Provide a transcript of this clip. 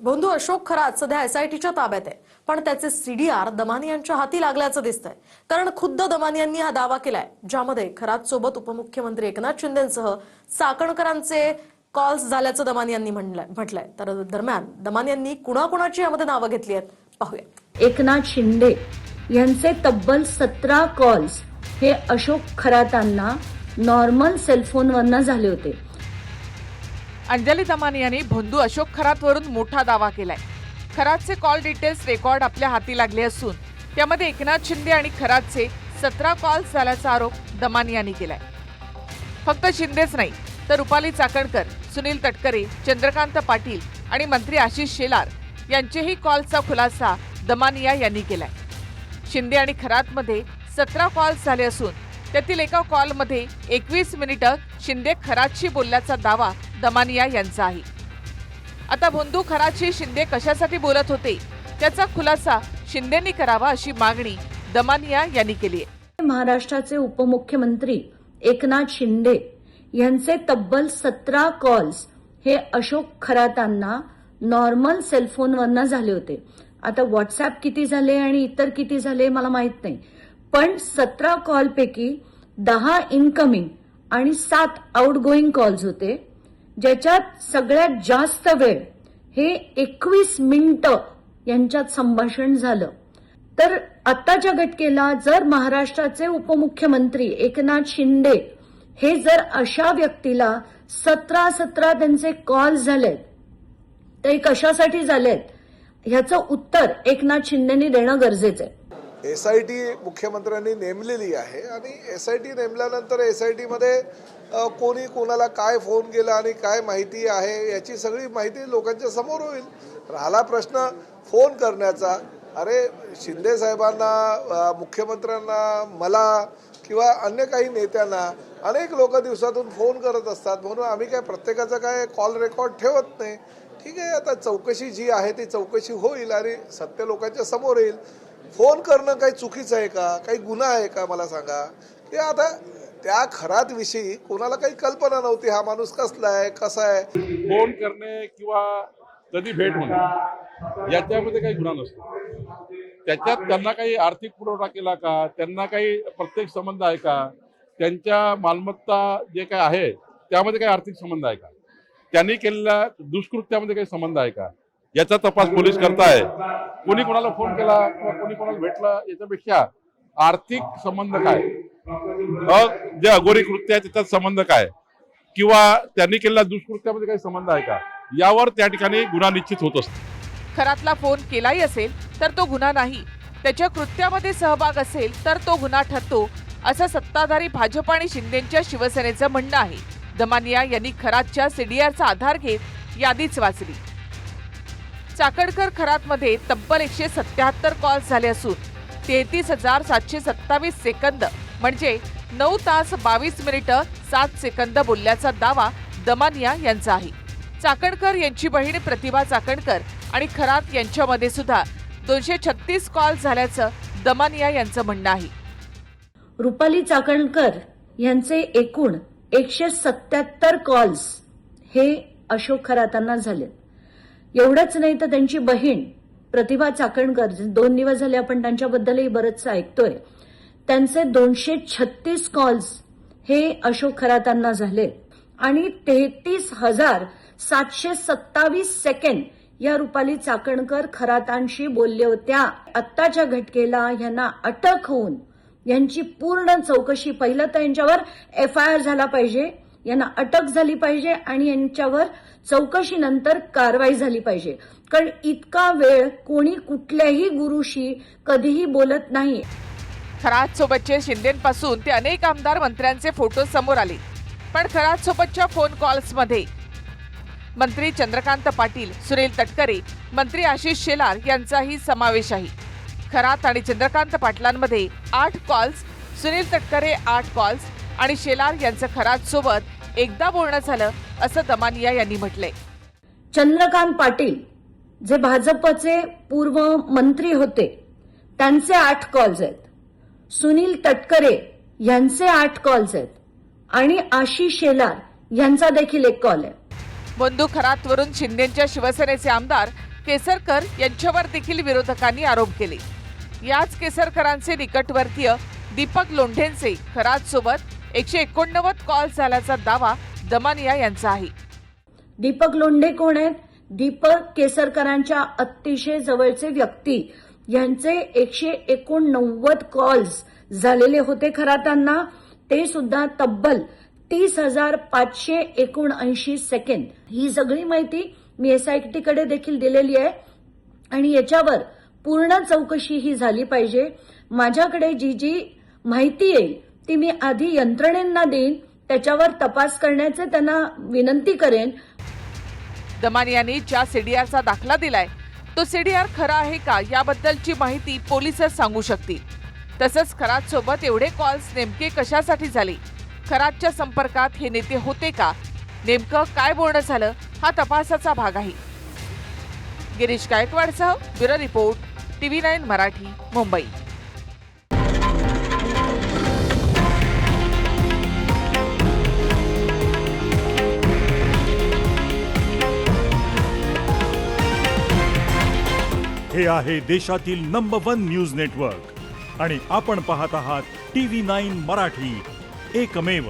बंधू अशोक खरात सध्या एसआयटीच्या ताब्यात आहे, पण त्याचे सीडीआर दमानी यांच्या हाती लागल्याचं दिसतंय. कारण खुद्द दमानी यांनी हा दावा केलाय, ज्यामध्ये खरात सोबत उपमुख्यमंत्री एकनाथ शिंदेंसह चाकणकरांचे कॉल्स झाल्याचं दमानी यांनी म्हटलंय. तर दरम्यान दमानी यांनी कुणाकुणाची यामध्ये नावं घेतली आहेत पाहूया. एकनाथ शिंदे यांचे तब्बल 17 कॉल्स हे अशोक खरातांना नॉर्मल सेलफोनवरनं झाले होते. अंजली दमानी यांनी बंधू अशोक खरातवरून मोठा दावा केलाय. खरातचे कॉल डिटेल्स रेकॉर्ड आपल्या हाती लागले असून त्यामध्ये एकनाथ शिंदे आणि खरातचे 17 कॉल्स झाल्याचा आरोप दमानी यांनी केलाय. फक्त शिंदेच नाही तर रुपाली चाकणकर, सुनील तटकरे, चंद्रकांत पाटील आणि मंत्री आशिष शेलार यांचेही कॉल्सचा खुलासा दमानिया यांनी केलाय. शिंदे आणि खरातमध्ये 17 कॉल्स झाले असून त्यातील एका कॉलमध्ये 21 मिनिटं शिंदे खरातशी बोलल्याचा दावा दमानिया यांचा आहे. आता बंधू खरातशी शिंदे कशासाठी बोलत होते त्याचा खुलासा शिंदेंनी करावा अशी मागणी दमानिया यांनी केली आहे. महाराष्ट्राचे उपमुख्यमंत्री एकनाथ शिंदे यांचे तब्बल 17 कॉल्स हे अशोक खरातांना नॉर्मल सेलफोनवरनं झाले होते. आता व्हॉट्सअप किती झाले आणि इतर किती झाले मला माहित नाही, पण 17 कॉलपैकी 10 इनकमिंग आणि 7 आउटगोईंग कॉल्स होते, ज्याच्यात सगळ्यात जास्त वेळ हे 21 मिनिटं यांच्यात संभाषण झालं. तर आत्ताच्या घटकेला जर महाराष्ट्राचे उपमुख्यमंत्री एकनाथ शिंदे हे जर अशा व्यक्तीला 17 त्यांचे कॉल झालेत, तर हे कशासाठी झालेत ह्याचं उत्तर एकनाथ शिंदेनी देणं गरजेचं आहे. एसआयटी मुख्यमंत्र्यांनी नेमलेली आहे आणि एसआयटी नेमल्यानंतर एसआयटी मध्ये कोणी कोणाला काय फोन केला आणि काय माहिती आहे याची सगळी माहिती लोकांच्या समोर होईल. राहिला प्रश्न फोन करण्याचा, अरे शिंदे साहेबांना, मुख्यमंत्र्यांना, मला किंवा अन्य काही नेत्यांना अनेक लोक दिवसातून फोन करत असतात, म्हणून आम्ही काय प्रत्येकाचा काय कॉल रेकॉर्ड ठेवत नाही. ठीक आहे, आता चौकशी जी आहे ती चौकशी होईल आणि सत्य लोकांच्या समोर येईल. फोन करणं काही चुकीचं आहे का, काही गुन्हा आहे का मला सांगा. की आता त्या खरात विषयी कोणाला काही कल्पना नव्हती, हा माणूस कसला आहे, कसा आहे. फोन करणे किंवा कधी भेट होणे याच्यामध्ये काही गुन्हा नसतो. त्याच्यात त्यांना काही आर्थिक पुरवठा केला का, त्यांना काही प्रत्येक संबंध आहे का, त्यांच्या मालमत्ता जे काय आहे त्यामध्ये काही आर्थिक संबंध आहे का, त्यांनी केलेल्या दुष्कृत्यामध्ये काही संबंध आहे का, याचा तपास पोलीस करताय. कोणी कोणाला फोन केला किंवा कोणी कोणाला भेटला याच्यापेक्षा आर्थिक संबंध काय, जे अघोरी कृत्य आहे त्याच्यात संबंध काय, किंवा त्यांनी केलेल्या दुष्कृत्यामध्ये काही संबंध आहे का, यावर त्या ठिकाणी गुन्हा निश्चित होत असतो. खरातला फोन केलाही असेल तर तो गुन्हा नाही, त्याच्या कृत्यामध्ये सहभाग असेल तर तो गुन्हा ठरतो, असं सत्ताधारी भाजप आणि शिंदेच्या शिवसेनेचं म्हणणं आहे. दमानिया यांनी खरातच्या सीडीआरचा आधार घेत यादीच वाचली. चाकणकर खरातमध्ये तब्बल 177 कॉल्स झाले असून 33,727 सेकंद म्हणजे 9 तास 22 मिनिटं 7 सेकंद बोलल्याचा दावा दमानिया यांचा आहे. चाकणकर यांची बहीण प्रतिभा चाकणकर आणि खरात यांच्यामध्ये सुद्धा 236 कॉल्स झाल्याचं दमानिया यांचं म्हणणं आहे. रुपाली चाकणकर यांचे एकूण 177 कॉल्स हे अशोक खरातांना झाले. एवढंच नाही तर त्यांची बहीण प्रतिभा चाकणकर, 2 दिवस झाले आपण त्यांच्याबद्दलही बरंचसं ऐकतोय, त्यांचे 236 कॉल्स हे अशोक खरातांना झाले आणि 33,727 सेकंड या रुपाली चाकणकर खरातांशी बोलल्या होत्या. आत्ताच्या घटकेला यांना अटक होऊन यांची पूर्ण चौकशी, पहिलं तर यांच्यावर FIR झाला पाहिजे, यांना अटक झाली पाहिजे आणि यांच्यावर चौकशीनंतर कारवाई झाली पाहिजे. कारण इतका वेळ कोणी कुठल्याही गुरुशी कधीही बोलत नाही. खरात सोबतचे शिंदेपासून ते अनेक आमदार मंत्र्यांचे फोटो समोर आले, पण खरात सोबतच्या फोन कॉल्समध्ये मंत्री चंद्रकांत पाटील, सुनील तटकरे, मंत्री आशिष शेलार यांचाही समावेश आहे. खरात आणि चंद्रकांत पाटलांमध्ये 8 कॉल्स, सुनील तटकरे 8 कॉल्स आणि शेलार यांचं खरात सोबत एकदा बोलणं झालं असं दमानिया यांनी म्हटलंय. चंद्रकांत पाटील जे भाजपचे पूर्व मंत्री होते त्यांचे 8 कॉल्स आहेत, सुनील तटकरे यांचे 8 कॉल्स आहेत आणि आशिष शेलार यांचा देखील 1 कॉल आहे. बंधू खरातवरून शिंदेच्या शिवसेनेचे आमदार केसरकर यांच्यावर देखील विरोधकांनी आरोप केले. याच केसरकरांचे निकटवर्तीय दीपक लोंढेंचे खरात सोबत 189 कॉल झाल्याचा दावा दमानिया यांचा आहे. दीपक लोंढे कोण आहेत? दीपक केसरकरांच्या अतिशय जवळचे व्यक्ती. यांचे 189 कॉल्स झालेले होते खरातांना, ते सुद्धा तब्बल 30,579 सेकंद. ही सगळी माहिती मी एसआयटी कडे देखील दिलेली आहे आणि याच्यावर पूर्ण चौकशी ही झाली पाहिजे. माझ्याकडे जी माहिती येईल ती मी आधी यंत्रणेंना देईन, त्याच्यावर तपास करण्याचे त्यांना विनंती करेन. दमानियांनी ज्या सीडीआरचा दाखला दिलाय तो सीडीआर खरा आहे का याबद्दलची माहिती पोलिसच सांगू शकतील. तसंच खरात सोबत एवढे कॉल्स नेमके कशासाठी झाले, खरातच्या संपर्कात हे नेते होते का, नेमकं काय बोलणं झालं हा तपासाचा भाग आहे. गिरीश गायकवाडसह bureau report, TV9 Marathi, Mumbai. हे आहे देशातील नंबर 1 न्यूज नेटवर्क आणि आपण पाहत आहात TV9 मराठी, एकमेव.